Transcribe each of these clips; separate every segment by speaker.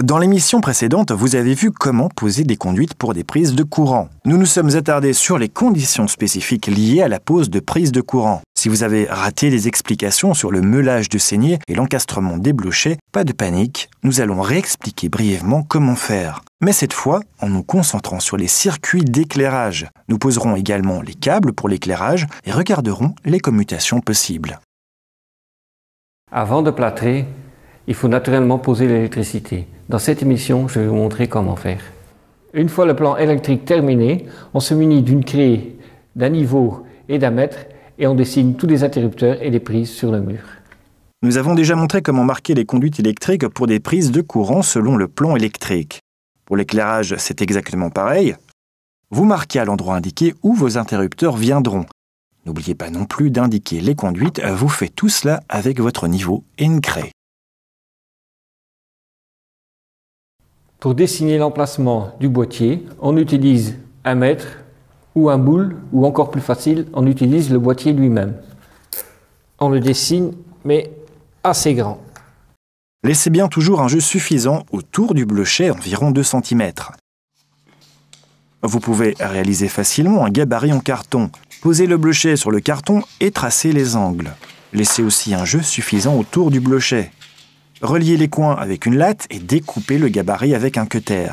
Speaker 1: Dans l'émission précédente, vous avez vu comment poser des conduites pour des prises de courant. Nous nous sommes attardés sur les conditions spécifiques liées à la pose de prises de courant. Si vous avez raté les explications sur le meulage de saignée et l'encastrement des blochets, pas de panique, nous allons réexpliquer brièvement comment faire. Mais cette fois, en nous concentrant sur les circuits d'éclairage. Nous poserons également les câbles pour l'éclairage et regarderons les commutations possibles.
Speaker 2: Avant de plâtrer, il faut naturellement poser l'électricité. Dans cette émission, je vais vous montrer comment faire. Une fois le plan électrique terminé, on se munit d'une craie, d'un niveau et d'un mètre et on dessine tous les interrupteurs et les prises sur le mur.
Speaker 1: Nous avons déjà montré comment marquer les conduites électriques pour des prises de courant selon le plan électrique. Pour l'éclairage, c'est exactement pareil. Vous marquez à l'endroit indiqué où vos interrupteurs viendront. N'oubliez pas non plus d'indiquer les conduites, vous faites tout cela avec votre niveau et une craie.
Speaker 2: Pour dessiner l'emplacement du boîtier, on utilise un mètre ou un boule, ou encore plus facile, on utilise le boîtier lui-même. On le dessine, mais assez grand.
Speaker 1: Laissez bien toujours un jeu suffisant autour du blochet, environ 2 cm. Vous pouvez réaliser facilement un gabarit en carton. Posez le blochet sur le carton et tracez les angles. Laissez aussi un jeu suffisant autour du blochet. Reliez les coins avec une latte et découpez le gabarit avec un cutter.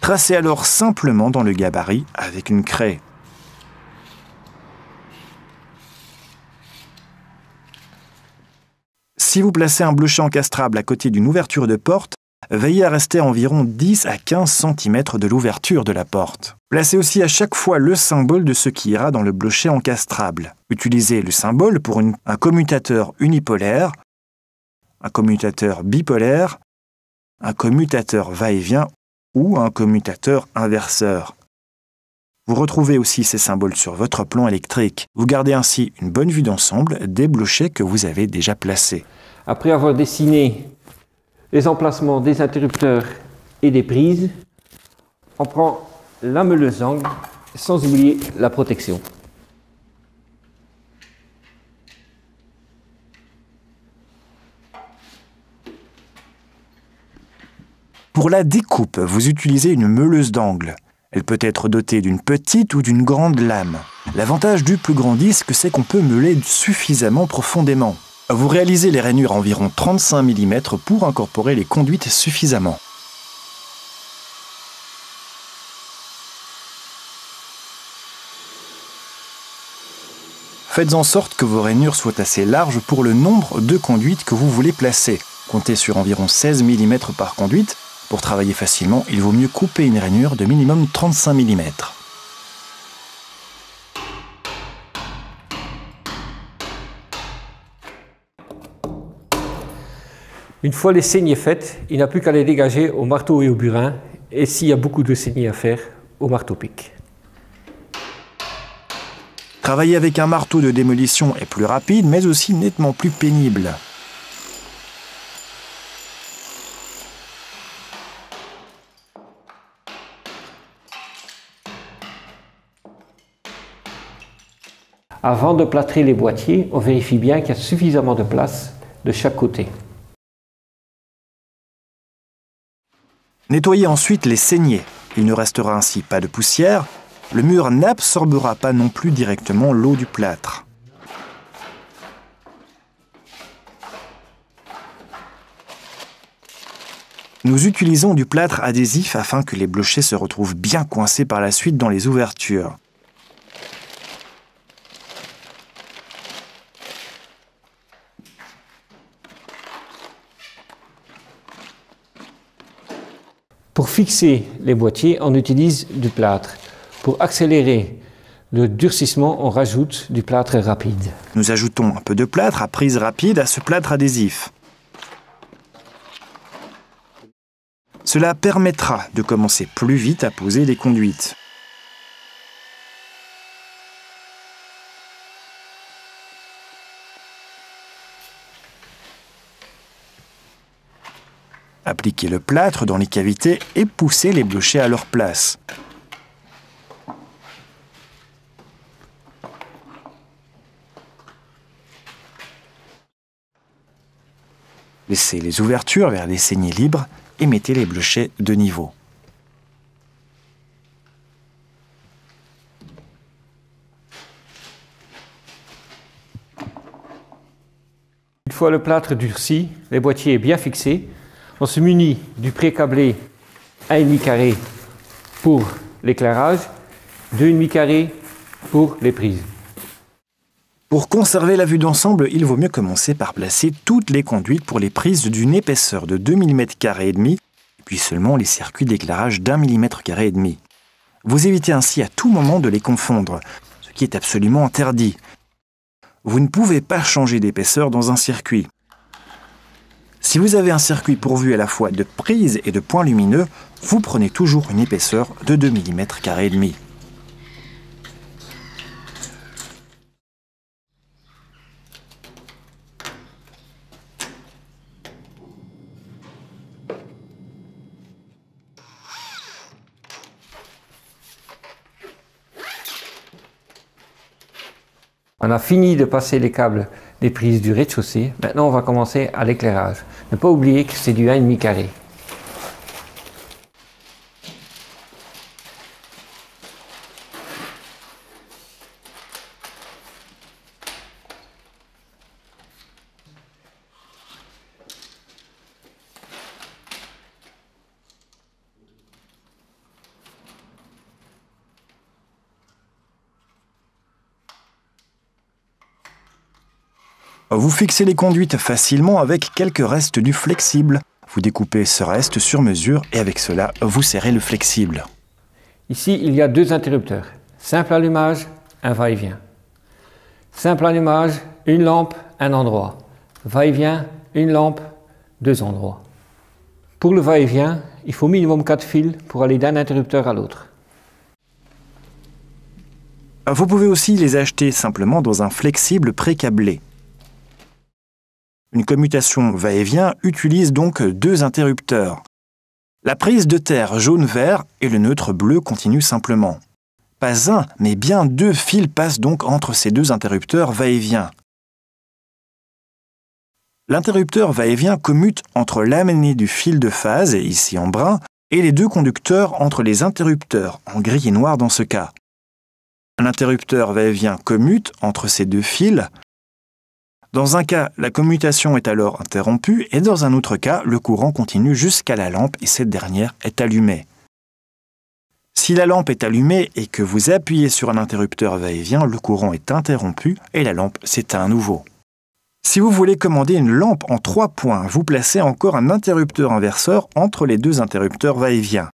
Speaker 1: Tracez alors simplement dans le gabarit avec une craie. Si vous placez un blochet encastrable à côté d'une ouverture de porte, veillez à rester à environ 10 à 15 cm de l'ouverture de la porte. Placez aussi à chaque fois le symbole de ce qui ira dans le blochet encastrable. Utilisez le symbole pour un commutateur unipolaire, un commutateur bipolaire, un commutateur va-et-vient ou un commutateur inverseur. Vous retrouvez aussi ces symboles sur votre plan électrique. Vous gardez ainsi une bonne vue d'ensemble des blochets que vous avez déjà placés.
Speaker 2: Après avoir dessiné les emplacements des interrupteurs et des prises, on prend la meuleuse d'angle sans oublier la protection.
Speaker 1: Pour la découpe, vous utilisez une meuleuse d'angle. Elle peut être dotée d'une petite ou d'une grande lame. L'avantage du plus grand disque, c'est qu'on peut meuler suffisamment profondément. Vous réalisez les rainures à environ 35 mm pour incorporer les conduites suffisamment. Faites en sorte que vos rainures soient assez larges pour le nombre de conduites que vous voulez placer. Comptez sur environ 16 mm par conduite. Pour travailler facilement, il vaut mieux couper une rainure de minimum 35 mm.
Speaker 2: Une fois les saignées faites, il n'y a plus qu'à les dégager au marteau et au burin, et s'il y a beaucoup de saignées à faire, au marteau-pic.
Speaker 1: Travailler avec un marteau de démolition est plus rapide, mais aussi nettement plus pénible.
Speaker 2: Avant de plâtrer les boîtiers, on vérifie bien qu'il y a suffisamment de place de chaque côté.
Speaker 1: Nettoyez ensuite les saignées. Il ne restera ainsi pas de poussière. Le mur n'absorbera pas non plus directement l'eau du plâtre. Nous utilisons du plâtre adhésif afin que les blochets se retrouvent bien coincés par la suite dans les ouvertures.
Speaker 2: Pour fixer les boîtiers, on utilise du plâtre. Pour accélérer le durcissement, on rajoute du plâtre rapide.
Speaker 1: Nous ajoutons un peu de plâtre à prise rapide à ce plâtre adhésif. Cela permettra de commencer plus vite à poser les conduites. Appliquez le plâtre dans les cavités et poussez les blochets à leur place. Laissez les ouvertures vers des saignées libres et mettez les blochets de niveau.
Speaker 2: Une fois le plâtre durci, les boîtiers bien fixés, on se munit du pré-câblé 1,5 carré pour l'éclairage, 2,5 carrés pour les prises.
Speaker 1: Pour conserver la vue d'ensemble, il vaut mieux commencer par placer toutes les conduites pour les prises d'une épaisseur de 2 mm et demi, puis seulement les circuits d'éclairage d'1 mm et demi. Vous évitez ainsi à tout moment de les confondre, ce qui est absolument interdit. Vous ne pouvez pas changer d'épaisseur dans un circuit. Si vous avez un circuit pourvu à la fois de prises et de points lumineux, vous prenez toujours une épaisseur de 2 mm et demi.
Speaker 2: On a fini de passer les câbles des prises du rez-de-chaussée. Maintenant, on va commencer à l'éclairage. Ne pas oublier que c'est du 1,5 carré.
Speaker 1: Vous fixez les conduites facilement avec quelques restes du flexible. Vous découpez ce reste sur mesure et avec cela, vous serrez le flexible.
Speaker 2: Ici, il y a deux interrupteurs. Simple allumage, un va-et-vient. Simple allumage, une lampe, un endroit. Va-et-vient, une lampe, deux endroits. Pour le va-et-vient, il faut minimum 4 fils pour aller d'un interrupteur à l'autre.
Speaker 1: Vous pouvez aussi les acheter simplement dans un flexible pré-câblé. Une commutation va-et-vient utilise donc deux interrupteurs. La prise de terre jaune-vert et le neutre bleu continuent simplement. Pas un, mais bien deux fils passent donc entre ces deux interrupteurs va-et-vient. L'interrupteur va-et-vient commute entre l'amené du fil de phase, ici en brun, et les deux conducteurs entre les interrupteurs, en gris et noir dans ce cas. Un interrupteur va-et-vient commute entre ces deux fils. Dans un cas, la commutation est alors interrompue et dans un autre cas, le courant continue jusqu'à la lampe et cette dernière est allumée. Si la lampe est allumée et que vous appuyez sur un interrupteur va-et-vient, le courant est interrompu et la lampe s'éteint à nouveau. Si vous voulez commander une lampe en 3 points, vous placez encore un interrupteur inverseur entre les deux interrupteurs va-et-vient.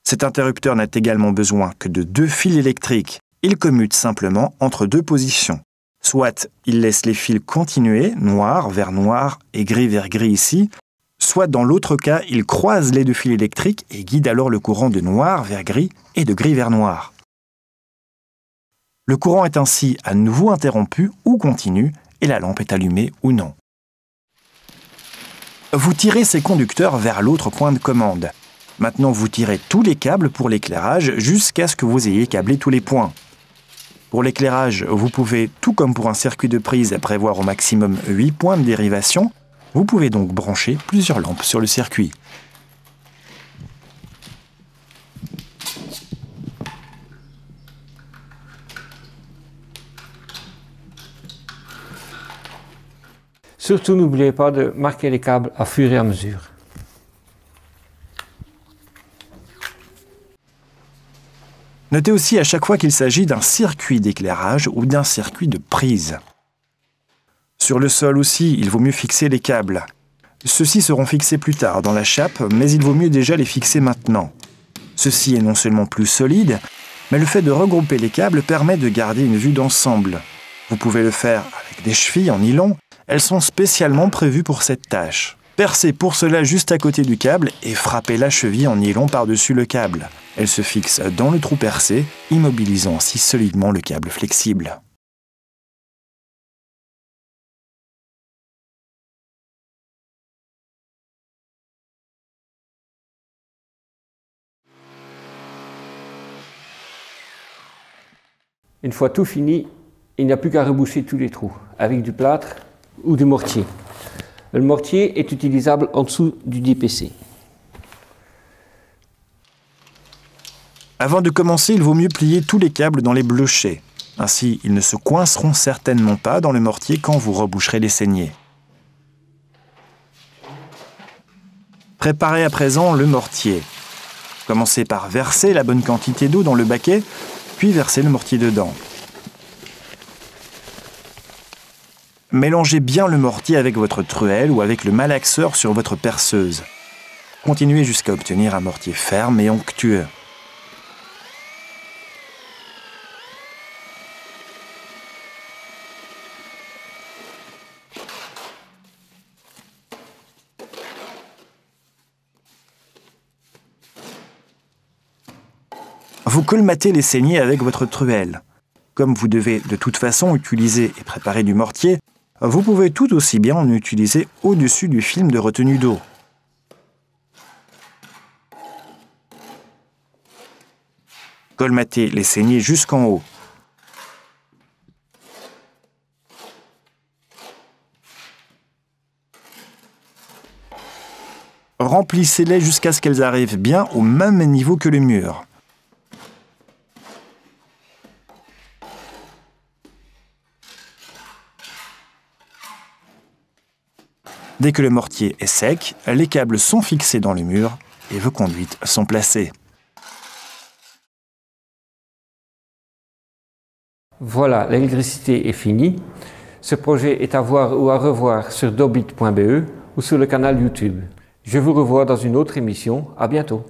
Speaker 1: Cet interrupteur n'a également besoin que de 2 fils électriques. Il commute simplement entre 2 positions. Soit il laisse les fils continuer, noir vers noir et gris vers gris ici, soit dans l'autre cas, il croise les 2 fils électriques et guide alors le courant de noir vers gris et de gris vers noir. Le courant est ainsi à nouveau interrompu ou continu et la lampe est allumée ou non. Vous tirez ces conducteurs vers l'autre point de commande. Maintenant, vous tirez tous les câbles pour l'éclairage jusqu'à ce que vous ayez câblé tous les points. Pour l'éclairage, vous pouvez, tout comme pour un circuit de prise, prévoir au maximum 8 points de dérivation. Vous pouvez donc brancher plusieurs lampes sur le circuit.
Speaker 2: Surtout, n'oubliez pas de marquer les câbles à fur et à mesure.
Speaker 1: Notez aussi à chaque fois qu'il s'agit d'un circuit d'éclairage ou d'un circuit de prise. Sur le sol aussi, il vaut mieux fixer les câbles. Ceux-ci seront fixés plus tard dans la chape, mais il vaut mieux déjà les fixer maintenant. Ceci est non seulement plus solide, mais le fait de regrouper les câbles permet de garder une vue d'ensemble. Vous pouvez le faire avec des chevilles en nylon, elles sont spécialement prévues pour cette tâche. Percez pour cela juste à côté du câble et frappez la cheville en nylon par-dessus le câble. Elle se fixe dans le trou percé, immobilisant ainsi solidement le câble flexible.
Speaker 2: Une fois tout fini, il n'y a plus qu'à reboucher tous les trous avec du plâtre ou du mortier. Le mortier est utilisable en dessous du DPC.
Speaker 1: Avant de commencer, il vaut mieux plier tous les câbles dans les blochets. Ainsi, ils ne se coinceront certainement pas dans le mortier quand vous reboucherez les saignées. Préparez à présent le mortier. Commencez par verser la bonne quantité d'eau dans le baquet, puis versez le mortier dedans. Mélangez bien le mortier avec votre truelle ou avec le malaxeur sur votre perceuse. Continuez jusqu'à obtenir un mortier ferme et onctueux. Vous colmatez les saignées avec votre truelle. Comme vous devez de toute façon utiliser et préparer du mortier, vous pouvez tout aussi bien en utiliser au-dessus du film de retenue d'eau. Colmatez les saignées jusqu'en haut. Remplissez-les jusqu'à ce qu'elles arrivent bien au même niveau que le mur. Dès que le mortier est sec, les câbles sont fixés dans le mur et vos conduites sont placées.
Speaker 2: Voilà, l'électricité est finie. Ce projet est à voir ou à revoir sur dobit.be ou sur le canal YouTube. Je vous revois dans une autre émission. À bientôt.